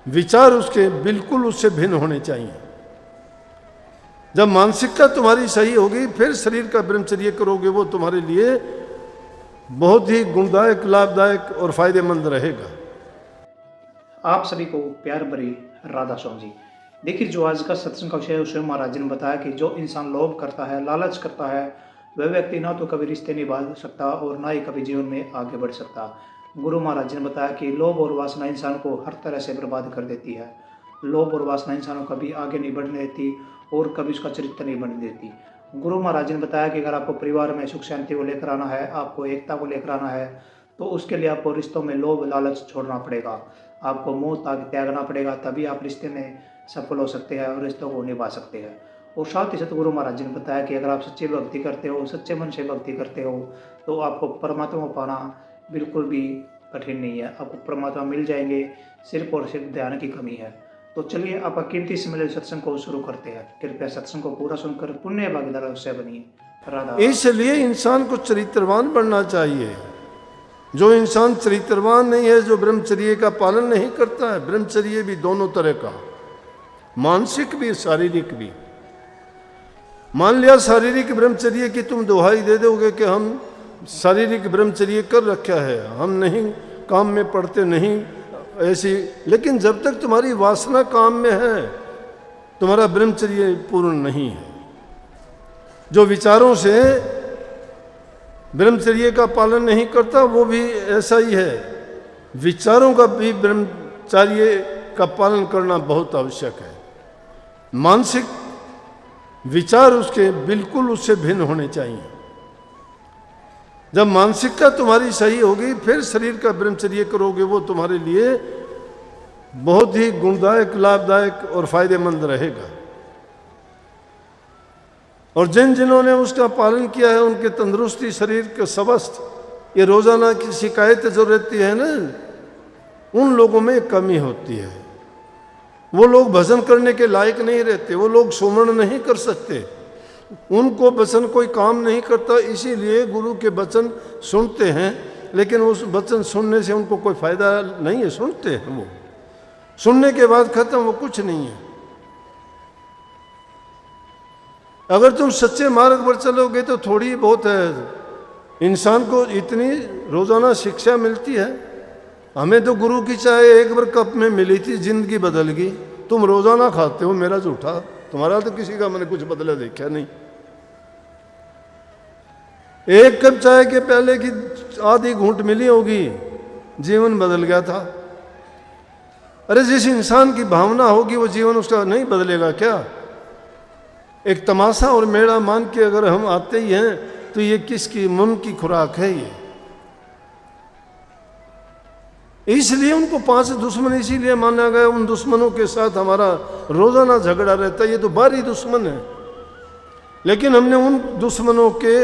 विचार उसके बिल्कुल उससे भिन्न होने चाहिए। जब मानसिकता तुम्हारी सही होगी फिर शरीर का ब्रह्मचर्य करोगे, वो तुम्हारे लिए बहुत ही गुणदायक, लाभदायक और फायदेमंद रहेगा। आप सभी को प्यार भरी राधा स्वामी जी। देखिए, जो आज का सत्संग का विषय है उसमें महाराज जी ने बताया कि जो इंसान लोभ करता है, लालच करता है, वह व्यक्ति ना तो कभी रिश्ते निभा सकता और ना ही कभी जीवन में आगे बढ़ सकता। गुरु महाराज जी ने बताया कि लोभ और वासना इंसान को हर तरह से बर्बाद कर देती है। लोभ और वासना इंसान को कभी आगे नहीं बढ़ने देती और कभी उसका चरित्र नहीं बनने देती। गुरु महाराज जी ने बताया कि अगर आपको परिवार में सुख शांति को लेकर आना है, आपको एकता को लेकर आना है, तो उसके लिए आपको रिश्तों में लोभ लालच छोड़ना पड़ेगा, आपको मोह त्यागना पड़ेगा, तभी आप रिश्ते में सफल हो सकते हैं और रिश्तों को निभा सकते हैं। और साथ ही साथ गुरु महाराज जी ने बताया कि अगर आप सच्ची भक्ति करते हो, सच्चे मन से भक्ति करते हो, तो आपको परमात्मा को पाना बिल्कुल भी कठिन नहीं है, आपको परमात्मा मिल जाएंगे, सिर्फ और सिर्फ ध्यान की कमी है। तो चलिए आपका कीमती समय सत्संग को शुरू करते हैं। कृपया सत्संग को पूरा सुनकर पुण्य भागीदार अवश्य बनिए। राधा। इसलिए इंसान को चरित्रवान बनना चाहिए। जो इंसान चरित्रवान नहीं है, जो ब्रह्मचर्य का पालन नहीं करता है, ब्रह्मचर्य भी दोनों तरह का, मानसिक भी शारीरिक भी। मान लिया शारीरिक ब्रह्मचर्य की तुम दुहाई दे दोगे कि हम शारीरिक ब्रह्मचर्य कर रखा है, हम नहीं काम में पड़ते नहीं ऐसी, लेकिन जब तक तुम्हारी वासना काम में है तुम्हारा ब्रह्मचर्य पूर्ण नहीं है। जो विचारों से ब्रह्मचर्य का पालन नहीं करता वो भी ऐसा ही है। विचारों का भी ब्रह्मचर्य का पालन करना बहुत आवश्यक है। मानसिक विचार उसके बिल्कुल उससे भिन्न होने चाहिए। जब मानसिकता तुम्हारी सही होगी फिर शरीर का ब्रह्मचर्य करोगे, वो तुम्हारे लिए बहुत ही गुणदायक, लाभदायक और फायदेमंद रहेगा। और जिन्होंने उसका पालन किया है उनके तंदुरुस्ती, शरीर के स्वस्थ, ये रोजाना की शिकायत जो रहती है ना, उन लोगों में कमी होती है। वो लोग भजन करने के लायक नहीं रहते, वो लोग सुमरण नहीं कर सकते, उनको वचन कोई काम नहीं करता, इसीलिए गुरु के वचन सुनते हैं, लेकिन उस वचन सुनने से उनको कोई फायदा नहीं है। सुनते हैं, वो सुनने के बाद खत्म, वो कुछ नहीं है। अगर तुम सच्चे मार्ग पर चलोगे तो थोड़ी बहुत है, इंसान को इतनी रोजाना शिक्षा मिलती है। हमें तो गुरु की चाय एक बार कप में मिली थी, जिंदगी बदल गई। तुम रोजाना खाते हो, मेरा झूठा, तुम्हारा तो किसी का मैंने कुछ बदला देखा नहीं। एक कप चाय के पहले की आधी घूंट मिली होगी, जीवन बदल गया था। अरे जिस इंसान की भावना होगी वो जीवन उसका नहीं बदलेगा क्या? एक तमाशा और मेला मान के अगर हम आते ही हैं तो ये किसकी मन की खुराक है ये? इसलिए उनको 5 दुश्मन इसीलिए माना गया। उन दुश्मनों के साथ हमारा रोजाना झगड़ा रहता है, ये तो बाहरी दुश्मन है। लेकिन हमने उन दुश्मनों के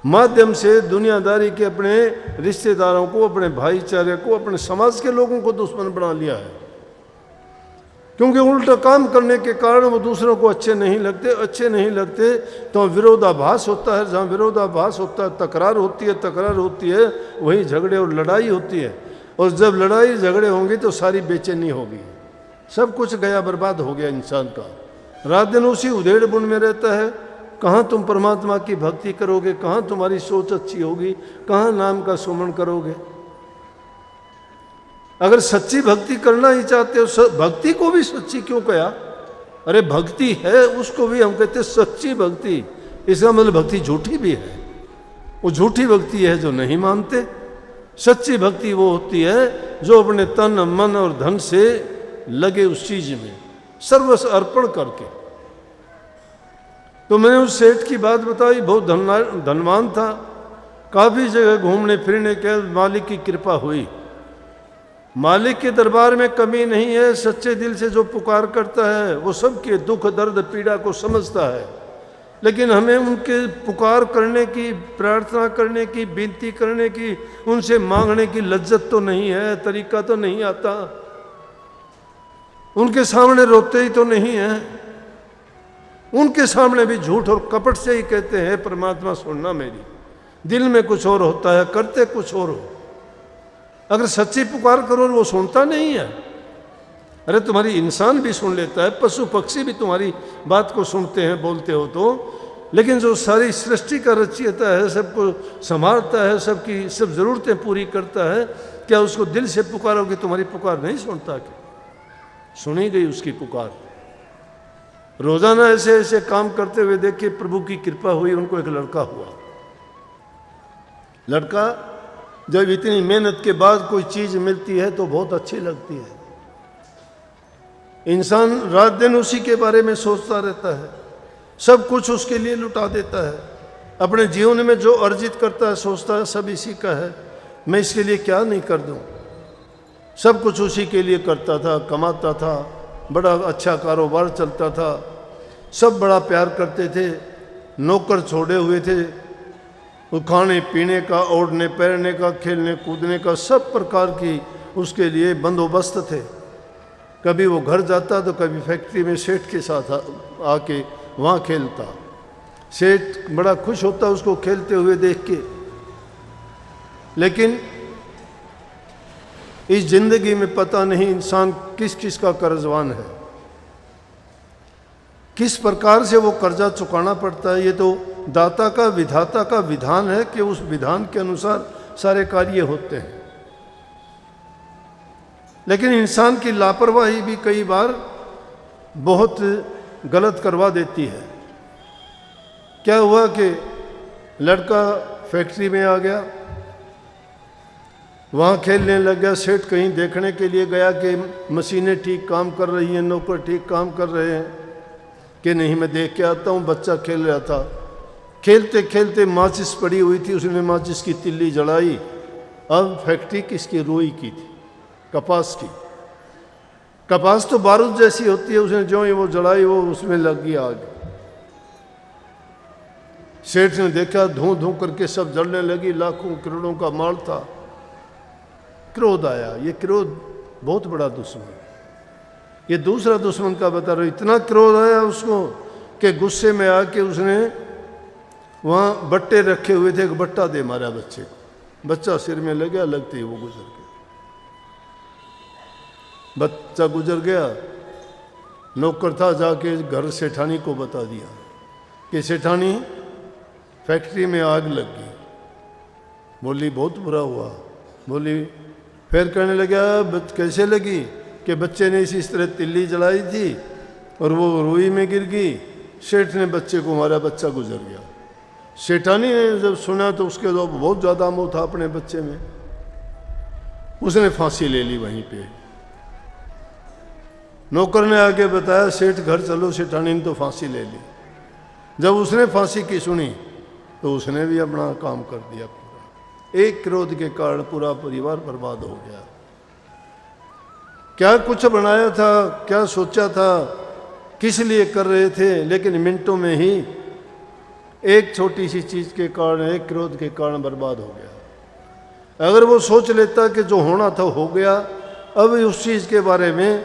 माध्यम से दुनियादारी के अपने रिश्तेदारों को, अपने भाईचारे को, अपने समाज के लोगों को दुश्मन बना लिया है। क्योंकि उल्टा काम करने के कारण वो दूसरों को अच्छे नहीं लगते तो विरोधाभास होता है। जहाँ विरोधाभास होता है तकरार होती है, वहीं झगड़े और लड़ाई होती है। और जब लड़ाई झगड़े होंगे तो सारी बेचैनी होगी, सब कुछ गया, बर्बाद हो गया इंसान का। रात दिन उसी उधेड़ बुन में रहता है। कहाँ तुम परमात्मा की भक्ति करोगे, कहाँ तुम्हारी सोच अच्छी होगी, कहाँ नाम का सुमरण करोगे? अगर सच्ची भक्ति करना ही चाहते हो, भक्ति को भी सच्ची क्यों कहा? अरे भक्ति है, उसको भी हम कहते सच्ची भक्ति। इसका मतलब भक्ति झूठी भी है। वो झूठी भक्ति है जो नहीं मानते। सच्ची भक्ति वो होती है जो अपने तन, मन और धन से लगे उस चीज में, सर्वस्व अर्पण करके। तो मैंने उस सेठ की बात बताई, बहुत धनवान था, काफी जगह घूमने फिरने के मालिक की कृपा हुई। मालिक के दरबार में कमी नहीं है। सच्चे दिल से जो पुकार करता है वो सबके दुख, दर्द, पीड़ा को समझता है। लेकिन हमें उनके पुकार करने की, प्रार्थना करने की, विनती करने की, उनसे मांगने की लज्जत तो नहीं है, तरीका तो नहीं आता। उनके सामने रोते ही तो नहीं है, उनके सामने भी झूठ और कपट से ही कहते हैं परमात्मा सुनना मेरी। दिल में कुछ और होता है, करते कुछ और हो। अगर सच्ची पुकार करो वो सुनता नहीं है। अरे तुम्हारी इंसान भी सुन लेता है, पशु पक्षी भी तुम्हारी बात को सुनते हैं, बोलते हो तो, लेकिन जो सारी सृष्टि का रचयिता है, सबको संभालता है, सबकी सब जरूरतें पूरी करता है, क्या उसको दिल से पुकारोगे तुम्हारी पुकार नहीं सुनता? क्या सुनी गई उसकी पुकार? रोजाना ऐसे ऐसे काम करते हुए देखिए प्रभु की कृपा हुई, उनको एक लड़का हुआ। लड़का जब इतनी मेहनत के बाद कोई चीज मिलती है तो बहुत अच्छी लगती है। इंसान रात दिन उसी के बारे में सोचता रहता है, सब कुछ उसके लिए लुटा देता है, अपने जीवन में जो अर्जित करता है सोचता है सब इसी का है, मैं इसके लिए क्या नहीं कर दूं। सब कुछ उसी के लिए करता था, कमाता था, बड़ा अच्छा कारोबार चलता था, सब बड़ा प्यार करते थे, नौकर छोड़े हुए थे, वो खाने पीने का, ओढ़ने पहनने का, खेलने कूदने का सब प्रकार की उसके लिए बंदोबस्त थे। कभी वो घर जाता तो कभी फैक्ट्री में सेठ के साथ आके वहाँ खेलता। सेठ बड़ा खुश होता उसको खेलते हुए देख के। लेकिन इस जिंदगी में पता नहीं इंसान किस किस का कर्जवान है, किस प्रकार से वो कर्जा चुकाना पड़ता है। ये तो दाता का, विधाता का विधान है कि उस विधान के अनुसार सारे कार्य होते हैं। लेकिन इंसान की लापरवाही भी कई बार बहुत गलत करवा देती है। क्या हुआ कि लड़का फैक्ट्री में आ गया, वहाँ खेलने लग गया। सेठ कहीं देखने के लिए गया कि मशीनें ठीक काम कर रही हैं, नौकर ठीक काम कर रहे हैं कि नहीं, मैं देख के आता हूँ। बच्चा खेल रहा था, खेलते खेलते माचिस पड़ी हुई थी, उसने माचिस की तिल्ली जलाई। अब फैक्ट्री किसकी? रुई की थी, कपास की। कपास तो बारूद जैसी होती है, उसने जो ही वो जलाई वो उसमें लग गई आग। सेठ ने देखा, धूं धूं करके सब जलने लगी, लाखों करोड़ों का माल था। क्रोध आया। ये क्रोध बहुत बड़ा दुश्मन, ये दूसरा दुश्मन का बता रहा हूं। इतना क्रोध आया उसको कि गुस्से में आके उसने वहाँ बट्टे रखे हुए थे, एक बट्टा दे मारा बच्चे को। बच्चा सिर में लग गया, लगते ही वो गुजर गया। बच्चा गुजर गया। नौकर था, जाके घर सेठानी को बता दिया कि सेठानी फैक्ट्री में आग लग गई। बोली बहुत बुरा हुआ। बोली फिर कहने लगा कैसे लगी? कि बच्चे ने इस तरह तिल्ली जलाई थी और वो रुई में गिर गई। सेठ ने बच्चे को मारा, बच्चा गुजर गया। सेठानी ने जब सुना तो उसके तो बहुत ज़्यादा मोह था अपने बच्चे में, उसने फांसी ले ली वहीं पे। नौकर ने आके बताया सेठ घर चलो, सेठानी ने तो फांसी ले ली। जब उसने फांसी की सुनी तो उसने भी अपना काम कर दिया पूरा। एक क्रोध के कारण पूरा परिवार बर्बाद हो गया। क्या कुछ बनाया था, क्या सोचा था, किस लिए कर रहे थे, लेकिन मिनटों में ही एक छोटी सी चीज के कारण, एक क्रोध के कारण बर्बाद हो गया। अगर वो सोच लेता कि जो होना था हो गया, अब उस चीज के बारे में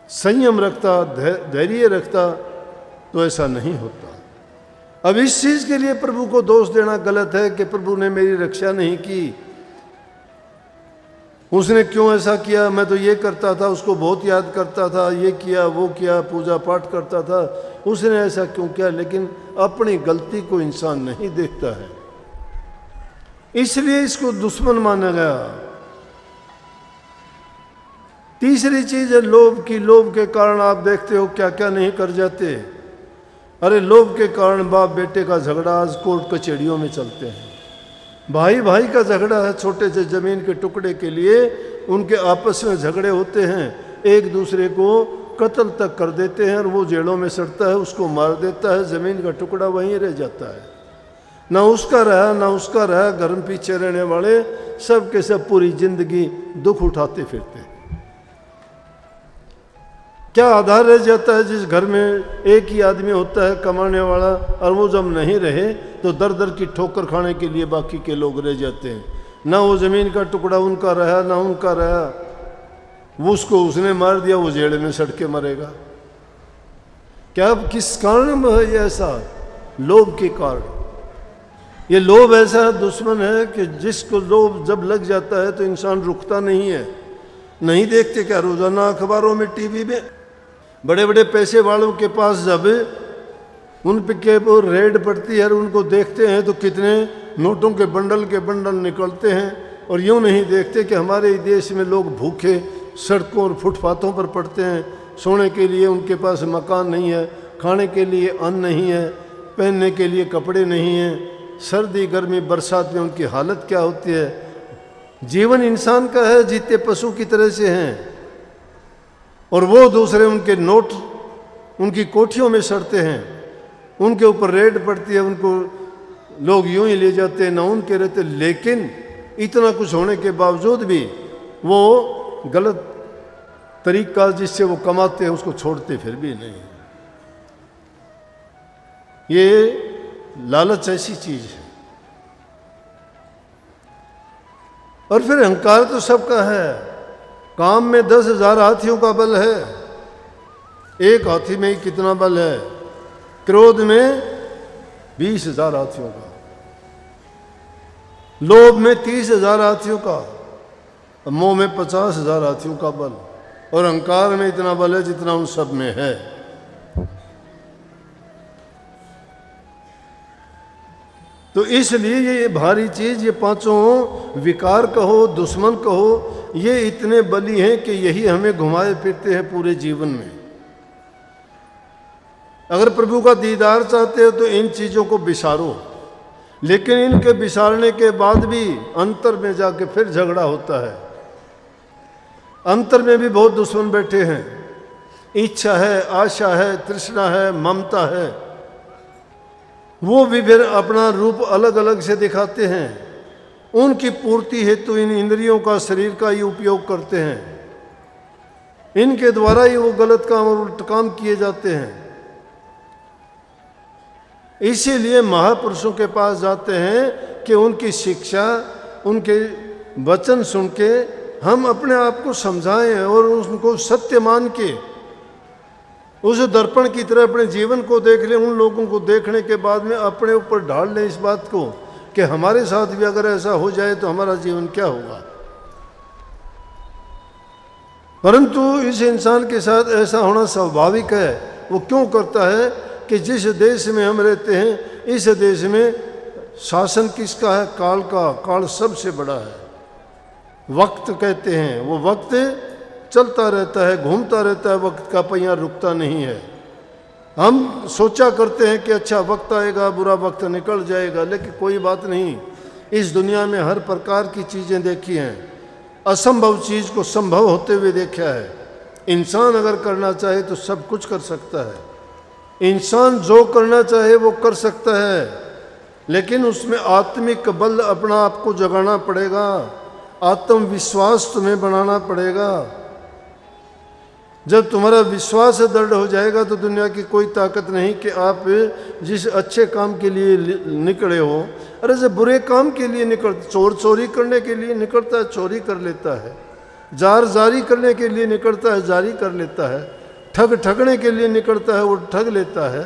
संयम रखता, धैर्य रखता, तो ऐसा नहीं होता। अब इस चीज के लिए प्रभु को दोष देना गलत है कि प्रभु ने मेरी रक्षा नहीं की, उसने क्यों ऐसा किया, मैं तो ये करता था, उसको बहुत याद करता था, ये किया वो किया, पूजा पाठ करता था, उसने ऐसा क्यों किया। लेकिन अपनी गलती को इंसान नहीं देखता है, इसलिए इसको दुश्मन माना गया। तीसरी चीज है लोभ की। लोभ के कारण आप देखते हो क्या क्या नहीं कर जाते। अरे लोभ के कारण बाप बेटे का झगड़ा आज कोर्ट कचहरियों में चलते हैं। भाई भाई का झगड़ा है, छोटे से जमीन के टुकड़े के लिए उनके आपस में झगड़े होते हैं, एक दूसरे को कत्ल तक कर देते हैं और वो जेलों में सड़ता है, उसको मार देता है, जमीन का टुकड़ा वहीं रह जाता है। ना उसका रहा ना उसका रहा, घर में पीछे रहने वाले सब के सब पूरी जिंदगी दुख उठाते फिरते। क्या आधार रह जाता है जिस घर में एक ही आदमी होता है कमाने वाला, और वो जब नहीं रहे तो दर दर की ठोकर खाने के लिए बाकी के लोग रह जाते हैं। ना वो जमीन का टुकड़ा उनका रहा ना उनका रहा, वो उसको उसने मार दिया, वो जेल में सड़ के मरेगा। क्या किस कारण है ये ऐसा? लोभ के कारण। ये लोभ ऐसा दुश्मन है कि जिसको लोभ जब लग जाता है तो इंसान रुकता नहीं है। नहीं देखते क्या रोजाना अखबारों में, टीवी में? बड़े बड़े पैसे वालों के पास जब उन पे के वो रेड पड़ती है और उनको देखते हैं तो कितने नोटों के बंडल निकलते हैं, और यूँ नहीं देखते कि हमारे देश में लोग भूखे सड़कों और फुटपाथों पर पड़ते हैं, सोने के लिए उनके पास मकान नहीं है, खाने के लिए अन्न नहीं है, पहनने के लिए कपड़े नहीं हैं, सर्दी गर्मी बरसात में उनकी हालत क्या होती है। जीवन इंसान का है, जीते पशु की तरह से हैं, और वो दूसरे उनके नोट उनकी कोठियों में सड़ते हैं, उनके ऊपर रेड पड़ती है, उनको लोग यूं ही ले जाते हैं, ना उनके रहते। लेकिन इतना कुछ होने के बावजूद भी वो गलत तरीका जिससे वो कमाते हैं उसको छोड़ते फिर भी नहीं। ये लालच ऐसी चीज है। और फिर अहंकार तो सबका है। काम में 10,000 हाथियों का बल है, एक हाथी में ही कितना बल है। क्रोध में 20,000 हाथियों का, लोभ में 30,000 हाथियों का, मोह में 50,000 हाथियों का बल, और अहंकार में इतना बल है जितना उन सब में है। तो इसलिए ये भारी चीज, ये पांचों विकार कहो, दुश्मन कहो, ये इतने बली हैं कि यही हमें घुमाए फिरते हैं पूरे जीवन में। अगर प्रभु का दीदार चाहते हो तो इन चीजों को बिसारो, लेकिन इनके बिसारने के बाद भी अंतर में जाके फिर झगड़ा होता है। अंतर में भी बहुत दुश्मन बैठे हैं। इच्छा है, आशा है, तृष्णा है, ममता है, वो भी फिर अपना रूप अलग अलग से दिखाते हैं। उनकी पूर्ति हेतु इन इंद्रियों का, शरीर का ही उपयोग करते हैं। इनके द्वारा ही वो गलत काम और उल्ट काम किए जाते हैं। इसीलिए महापुरुषों के पास जाते हैं कि उनकी शिक्षा, उनके वचन सुन के हम अपने आप को समझाएं और उनको सत्य मान के उस दर्पण की तरह अपने जीवन को देख लें। उन लोगों को देखने के बाद में अपने ऊपर ढाल लें इस बात को कि हमारे साथ भी अगर ऐसा हो जाए तो हमारा जीवन क्या होगा। परंतु इस इंसान के साथ ऐसा होना स्वाभाविक है। वो क्यों करता है कि जिस देश में हम रहते हैं, इस देश में शासन किसका है? काल का। काल सबसे बड़ा है। वक्त कहते हैं, वो वक्त चलता रहता है, घूमता रहता है, वक्त का पहिया रुकता नहीं है। हम सोचा करते हैं कि अच्छा वक्त आएगा, बुरा वक्त निकल जाएगा, लेकिन कोई बात नहीं। इस दुनिया में हर प्रकार की चीज़ें देखी हैं, असंभव चीज़ को संभव होते हुए देखा है। इंसान अगर करना चाहे तो सब कुछ कर सकता है। इंसान जो करना चाहे वो कर सकता है, लेकिन उसमें आत्मिक बल अपना आप को जगाना पड़ेगा, आत्मविश्वास तुम्हें बनाना पड़ेगा। जब तुम्हारा विश्वास दृढ़ हो जाएगा तो दुनिया की कोई ताकत नहीं कि आप जिस अच्छे काम के लिए निकले हो, अरे जब बुरे काम के लिए चोर चोरी करने के लिए निकलता है, चोरी कर लेता है। जार जारी करने के लिए निकलता है, जारी कर लेता है। ठग ठगने के लिए निकलता है, वो ठग लेता है।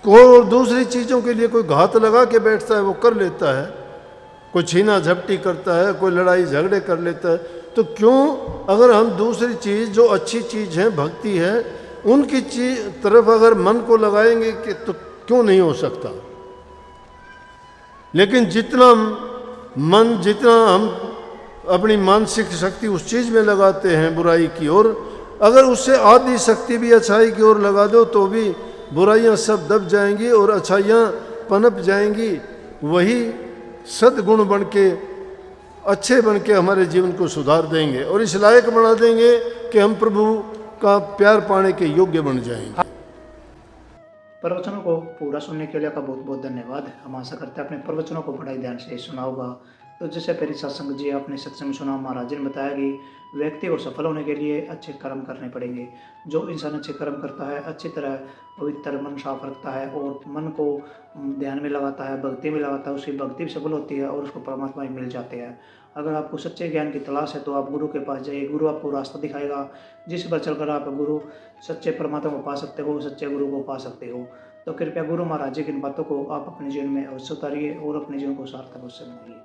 कोई दूसरी चीज़ों के लिए कोई घात लगा के बैठता है, वो कर लेता है। कोई छीना झपटी करता है, कोई लड़ाई झगड़े कर लेता है। तो क्यों, अगर हम दूसरी चीज़ जो अच्छी चीज़ है, भक्ति है, उनकी चीज तरफ अगर मन को लगाएंगे कि तो क्यों नहीं हो सकता। लेकिन जितना हम अपनी मानसिक शक्ति उस चीज़ में लगाते हैं बुराई की ओर, अगर उससे आधी शक्ति भी अच्छाई की ओर लगा दो तो भी बुराइयां सब दब जाएंगी और अच्छाइयां पनप जाएंगी। वही सद्गुण बन के, अच्छे बन के हमारे जीवन को सुधार देंगे और इस लायक बना देंगे कि हम प्रभु का प्यार पाने के योग्य बन जाएंगे। प्रवचनों को पूरा सुनने के लिए आपका बहुत बहुत धन्यवाद। हम आशा करते हैं अपने प्रवचनों को बड़ा ध्यान से सुना होगा। तो जैसे पहले सत्संग जी आपने सत्संग सुना, महाराज जी ने बताया कि व्यक्ति को सफल होने के लिए अच्छे कर्म करने पड़ेंगे। जो इंसान अच्छे कर्म करता है, अच्छी तरह पवित्र मन साफ रखता है और मन को ध्यान में लगाता है, भक्ति में लगाता है, उसकी भक्ति भी सफल होती है और उसको परमात्मा ही मिल जाते हैं। अगर आपको सच्चे ज्ञान की तलाश है तो आप गुरु के पास जाइए। गुरु आपको रास्ता दिखाएगा जिस पर चलकर आप गुरु सच्चे परमात्मा को पा सकते हो, सच्चे गुरु को पा सकते हो। तो कृपया गुरु महाराज जी की इन बातों को आप अपने जीवन में अवश्य उतारिए और अपने जीवन को सार्थक अवश्य बनाइए।